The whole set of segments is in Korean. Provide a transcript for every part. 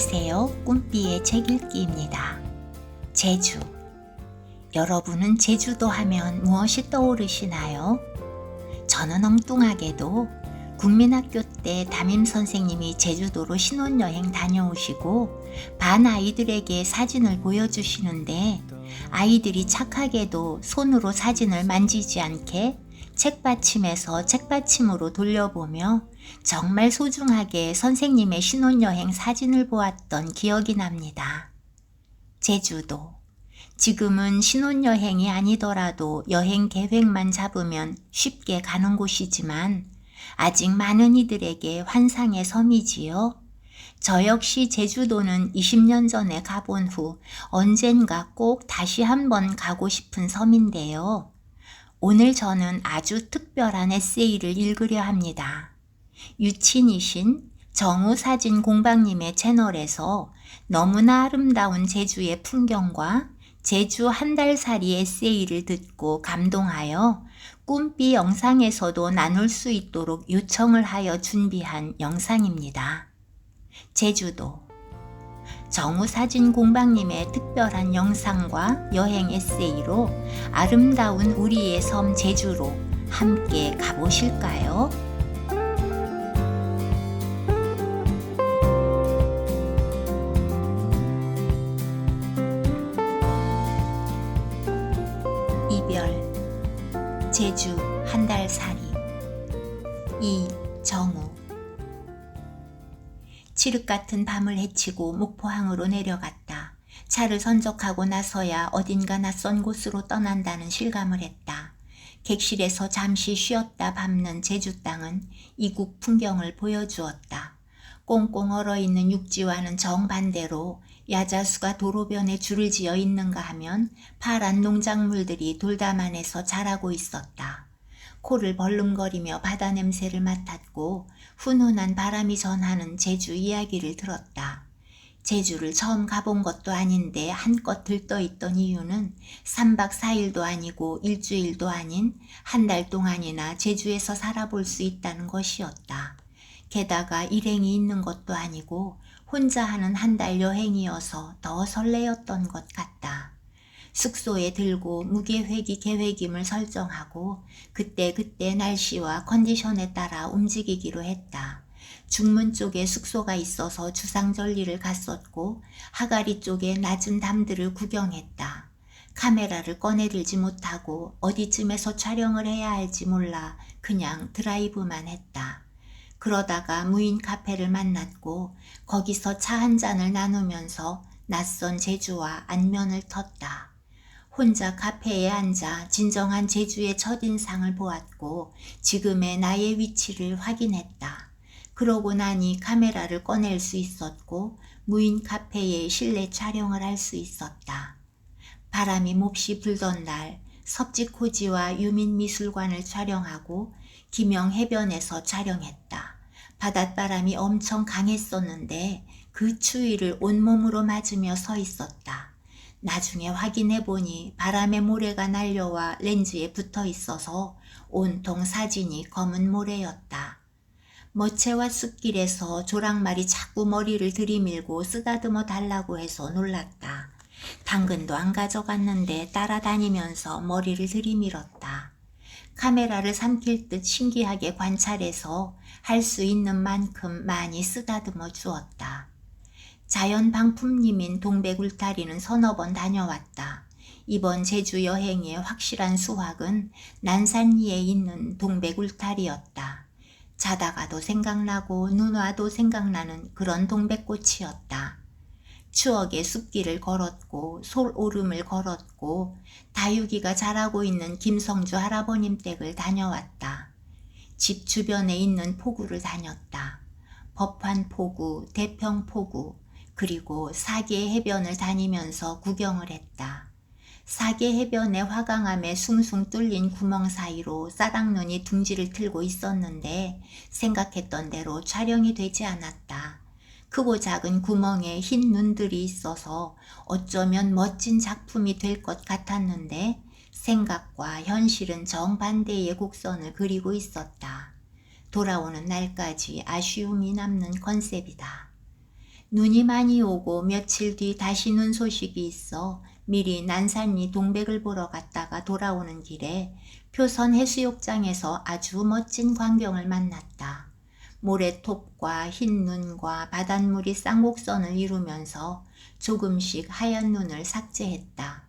안녕하세요. 꿈비의 책 읽기입니다. 제주. 여러분은 제주도 하면 무엇이 떠오르시나요? 저는 엉뚱하게도 국민학교 때 담임 선생님이 제주도로 신혼여행 다녀오시고 반 아이들에게 사진을 보여주시는데 아이들이 착하게도 손으로 사진을 만지지 않게 책받침에서 책받침으로 돌려보며 정말 소중하게 선생님의 신혼여행 사진을 보았던 기억이 납니다. 제주도. 지금은 신혼여행이 아니더라도 여행 계획만 잡으면 쉽게 가는 곳이지만 아직 많은 이들에게 환상의 섬이지요. 저 역시 제주도는 20년 전에 가본 후 언젠가 꼭 다시 한번 가고 싶은 섬인데요. 오늘 저는 아주 특별한 에세이를 읽으려 합니다. 유친이신 정우사진공방님의 채널에서 너무나 아름다운 제주의 풍경과 제주 한 달살이 에세이를 듣고 감동하여 꿈비 영상에서도 나눌 수 있도록 요청을 하여 준비한 영상입니다. 제주도. 정우사진공방님의 특별한 영상과 여행 에세이로 아름다운 우리의 섬 제주로 함께 가보실까요? 이별. 제주 한 달살이. 이정우. 칠흑 같은 밤을 헤치고 목포항으로 내려갔다. 차를 선적하고 나서야 어딘가 낯선 곳으로 떠난다는 실감을 했다. 객실에서 잠시 쉬었다 밟는 제주 땅은 이국 풍경을 보여주었다. 꽁꽁 얼어있는 육지와는 정반대로 야자수가 도로변에 줄을 지어 있는가 하면 파란 농작물들이 돌담안에서 자라고 있었다. 코를 벌름거리며 바다 냄새를 맡았고 훈훈한 바람이 전하는 제주 이야기를 들었다. 제주를 처음 가본 것도 아닌데 한껏 들떠있던 이유는 3박 4일도 아니고 일주일도 아닌 한 달 동안이나 제주에서 살아볼 수 있다는 것이었다. 게다가 일행이 있는 것도 아니고 혼자 하는 한 달 여행이어서 더 설레었던 것 같다. 숙소에 들고 무계획이 계획임을 설정하고 그때그때 날씨와 컨디션에 따라 움직이기로 했다. 중문 쪽에 숙소가 있어서 주상절리를 갔었고 하가리 쪽에 낮은 담들을 구경했다. 카메라를 꺼내들지 못하고 어디쯤에서 촬영을 해야 할지 몰라 그냥 드라이브만 했다. 그러다가 무인 카페를 만났고 거기서 차 한 잔을 나누면서 낯선 제주와 안면을 텄다. 혼자 카페에 앉아 진정한 제주의 첫인상을 보았고 지금의 나의 위치를 확인했다. 그러고 나니 카메라를 꺼낼 수 있었고 무인 카페에 실내 촬영을 할 수 있었다. 바람이 몹시 불던 날 섭지코지와 유민미술관을 촬영하고 김영해변에서 촬영했다. 바닷바람이 엄청 강했었는데 그 추위를 온몸으로 맞으며 서 있었다. 나중에 확인해보니 바람의 모래가 날려와 렌즈에 붙어 있어서 온통 사진이 검은 모래였다. 머체와 숲길에서 조랑말이 자꾸 머리를 들이밀고 쓰다듬어 달라고 해서 놀랐다. 당근도 안 가져갔는데 따라다니면서 머리를 들이밀었다. 카메라를 삼킬 듯 신기하게 관찰해서 할 수 있는 만큼 많이 쓰다듬어 주었다. 자연방품님인 동백울타리는 서너 번 다녀왔다. 이번 제주 여행의 확실한 수확은 난산리에 있는 동백울타리였다. 자다가도 생각나고 눈 와도 생각나는 그런 동백꽃이었다. 추억의 숲길을 걸었고 솔오름을 걸었고 다육이가 자라고 있는 김성주 할아버님 댁을 다녀왔다. 집 주변에 있는 포구를 다녔다. 법환포구, 대평포구, 그리고 사계 해변을 다니면서 구경을 했다. 사계 해변의 화강암에 숭숭 뚫린 구멍 사이로 싸랑눈이 둥지를 틀고 있었는데 생각했던 대로 촬영이 되지 않았다. 크고 작은 구멍에 흰 눈들이 있어서 어쩌면 멋진 작품이 될 것 같았는데 생각과 현실은 정반대의 곡선을 그리고 있었다. 돌아오는 날까지 아쉬움이 남는 컨셉이다. 눈이 많이 오고 며칠 뒤 다시 눈 소식이 있어 미리 난산리 동백을 보러 갔다가 돌아오는 길에 표선 해수욕장에서 아주 멋진 광경을 만났다. 모래톱과 흰 눈과 바닷물이 쌍곡선을 이루면서 조금씩 하얀 눈을 삭제했다.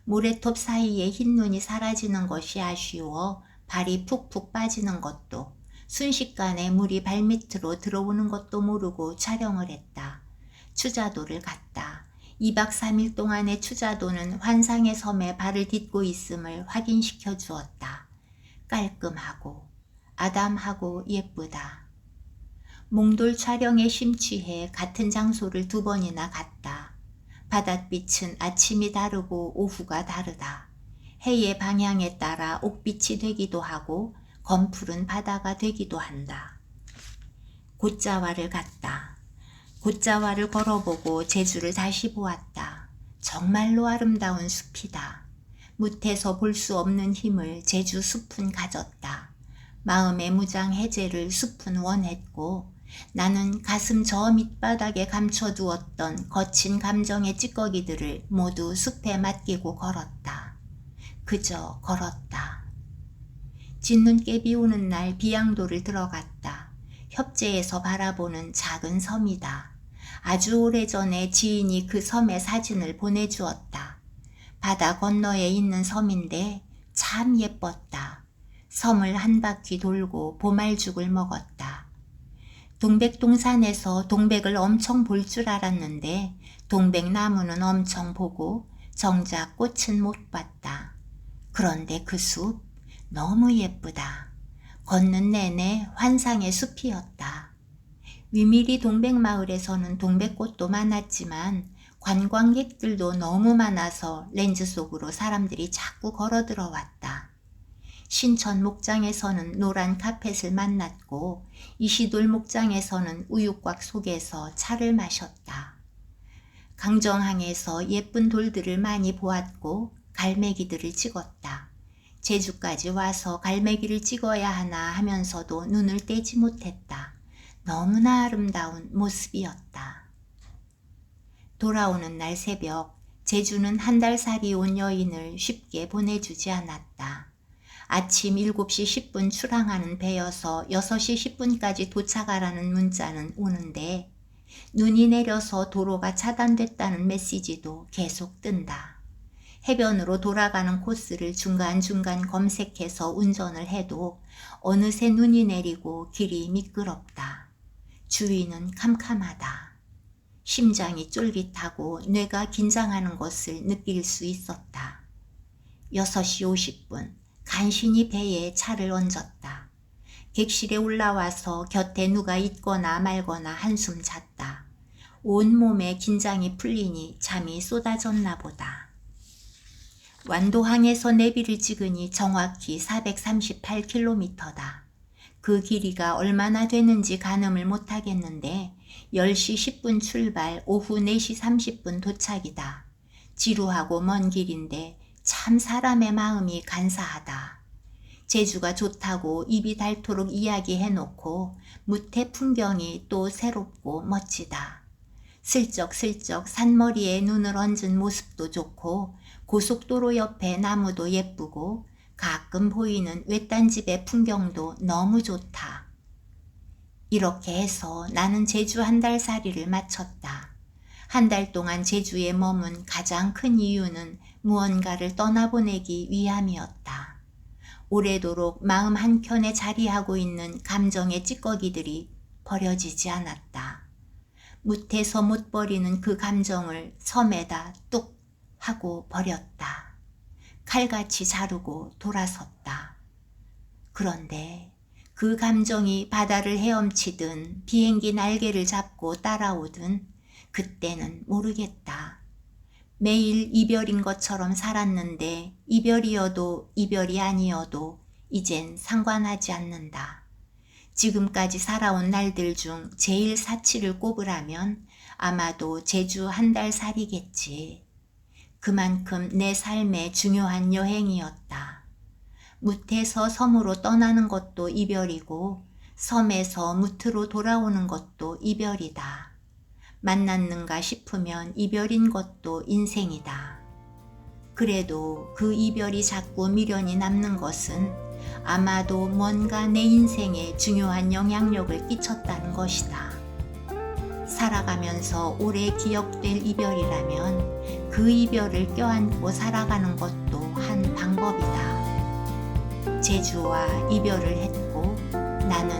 모래톱 사이에 흰 눈이 사라지는 것이 아쉬워 발이 푹푹 빠지는 것도, 순식간에 물이 발밑으로 들어오는 것도 모르고 촬영을 했다. 추자도를 갔다. 2박 3일 동안의 추자도는 환상의 섬에 발을 딛고 있음을 확인시켜 주었다. 깔끔하고 아담하고 예쁘다. 몽돌 촬영에 심취해 같은 장소를 2번이나 갔다. 바닷빛은 아침이 다르고 오후가 다르다. 해의 방향에 따라 옥빛이 되기도 하고 검푸른 바다가 되기도 한다. 곶자왈을 갔다. 곶자왈을 걸어보고 제주를 다시 보았다. 정말로 아름다운 숲이다. 뭇에서 볼 수 없는 힘을 제주 숲은 가졌다. 마음의 무장 해제를 숲은 원했고 나는 가슴 저 밑바닥에 감춰두었던 거친 감정의 찌꺼기들을 모두 숲에 맡기고 걸었다. 그저 걸었다. 진눈깨비 오는 날 비양도를 들어갔다. 협재에서 바라보는 작은 섬이다. 아주 오래전에 지인이 그 섬의 사진을 보내주었다. 바다 건너에 있는 섬인데 참 예뻤다. 섬을 한 바퀴 돌고 보말죽을 먹었다. 동백동산에서 동백을 엄청 볼 줄 알았는데 동백나무는 엄청 보고 정작 꽃은 못 봤다. 그런데 그 숲 너무 예쁘다. 걷는 내내 환상의 숲이었다. 위미리 동백마을에서는 동백꽃도 많았지만 관광객들도 너무 많아서 렌즈 속으로 사람들이 자꾸 걸어 들어왔다. 신천 목장에서는 노란 카펫을 만났고 이시돌 목장에서는 우유곽 속에서 차를 마셨다. 강정항에서 예쁜 돌들을 많이 보았고 갈매기들을 찍었다. 제주까지 와서 갈매기를 찍어야 하나 하면서도 눈을 떼지 못했다. 너무나 아름다운 모습이었다. 돌아오는 날 새벽, 제주는 한 달 살이 온 여인을 쉽게 보내주지 않았다. 아침 7시 10분 출항하는 배여서 6시 10분까지 도착하라는 문자는 오는데 눈이 내려서 도로가 차단됐다는 메시지도 계속 뜬다. 해변으로 돌아가는 코스를 중간중간 검색해서 운전을 해도 어느새 눈이 내리고 길이 미끄럽다. 주위는 캄캄하다. 심장이 쫄깃하고 뇌가 긴장하는 것을 느낄 수 있었다. 6시 50분 간신히 배에 차를 얹었다. 객실에 올라와서 곁에 누가 있거나 말거나 한숨 잤다. 온몸에 긴장이 풀리니 잠이 쏟아졌나 보다. 완도항에서 내비를 찍으니 정확히 438km다. 그 길이가 얼마나 되는지 가늠을 못하겠는데 10시 10분 출발, 오후 4시 30분 도착이다. 지루하고 먼 길인데 참 사람의 마음이 간사하다. 제주가 좋다고 입이 닳도록 이야기해놓고 무태 풍경이 또 새롭고 멋지다. 슬쩍슬쩍 산머리에 눈을 얹은 모습도 좋고 고속도로 옆에 나무도 예쁘고 가끔 보이는 외딴 집의 풍경도 너무 좋다. 이렇게 해서 나는 제주 한 달 살이를 마쳤다. 한 달 동안 제주에 머문 가장 큰 이유는 무언가를 떠나보내기 위함이었다. 오래도록 마음 한켠에 자리하고 있는 감정의 찌꺼기들이 버려지지 않았다. 뭇해서 못 버리는 그 감정을 섬에다 뚝 하고 버렸다. 칼같이 자르고 돌아섰다. 그런데 그 감정이 바다를 헤엄치든 비행기 날개를 잡고 따라오든 그때는 모르겠다. 매일 이별인 것처럼 살았는데 이별이어도 이별이 아니어도 이젠 상관하지 않는다. 지금까지 살아온 날들 중 제일 사치를 꼽으라면 아마도 제주 한 달 살이겠지. 그만큼 내 삶의 중요한 여행이었다. 뭇에서 섬으로 떠나는 것도 이별이고 섬에서 뭇으로 돌아오는 것도 이별이다. 만났는가 싶으면 이별인 것도 인생이다. 그래도 그 이별이 자꾸 미련이 남는 것은 아마도 뭔가 내 인생에 중요한 영향력을 끼쳤다는 것이다. 살아가면서 오래 기억될 이별이라면 그 이별을 껴안고 살아가는 것도 한 방법이다. 제주와 이별을 했고 나는